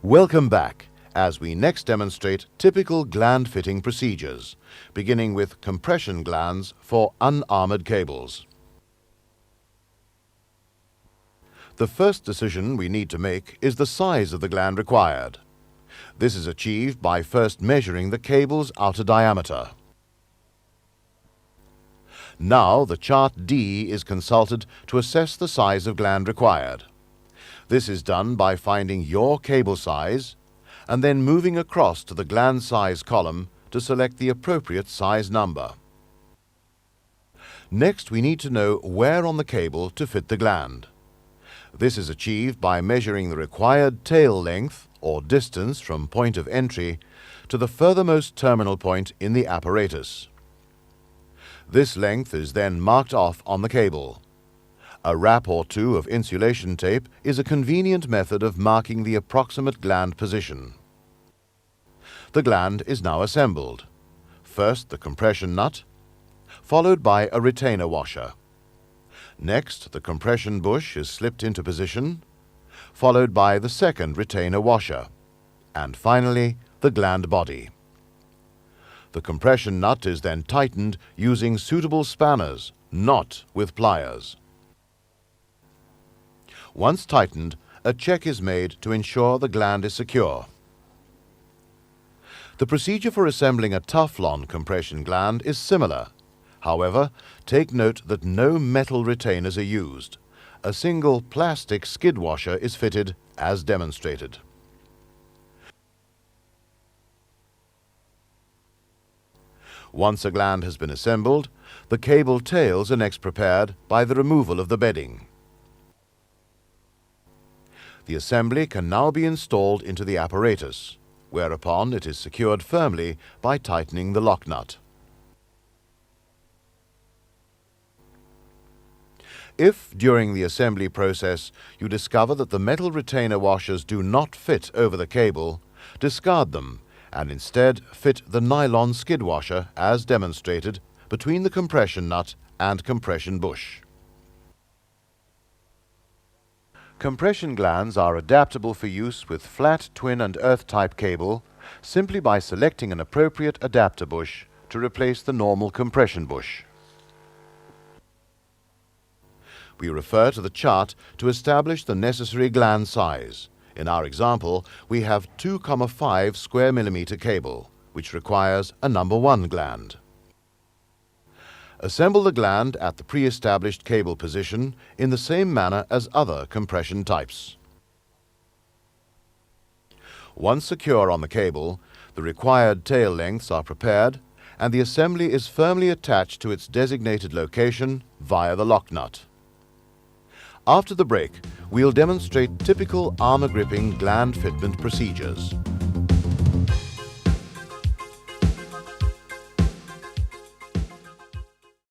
Welcome back as we next demonstrate typical gland fitting procedures, beginning with compression glands for unarmored cables. The first decision we need to make is the size of the gland required. This is achieved by first measuring the cable's outer diameter. Now the chart D is consulted to assess the size of gland required. This is done by finding your cable size and then moving across to the gland size column to select the appropriate size number. Next, we need to know where on the cable to fit the gland. This is achieved by measuring the required tail length or distance from point of entry to the furthermost terminal point in the apparatus. This length is then marked off on the cable. A wrap or two of insulation tape is a convenient method of marking the approximate gland position. The gland is now assembled. First the compression nut, followed by a retainer washer. Next, the compression bush is slipped into position, followed by the second retainer washer, and finally the gland body. The compression nut is then tightened using suitable spanners, not with pliers. Once tightened, a check is made to ensure the gland is secure. The procedure for assembling a Teflon compression gland is similar. However, take note that no metal retainers are used. A single plastic skid washer is fitted as demonstrated. Once a gland has been assembled, the cable tails are next prepared by the removal of the bedding. The assembly can now be installed into the apparatus, whereupon it is secured firmly by tightening the lock nut. If, during the assembly process, you discover that the metal retainer washers do not fit over the cable, discard them and instead fit the nylon skid washer as demonstrated between the compression nut and compression bush. Compression glands are adaptable for use with flat twin and earth type cable simply by selecting an appropriate adapter bush to replace the normal compression bush. We refer to the chart to establish the necessary gland size. In our example, we have 2,5 square millimeter cable, which requires a number 1 gland. Assemble the gland at the pre-established cable position in the same manner as other compression types. Once secure on the cable, the required tail lengths are prepared and the assembly is firmly attached to its designated location via the lock nut. After the break, we'll demonstrate typical armor gripping gland fitment procedures.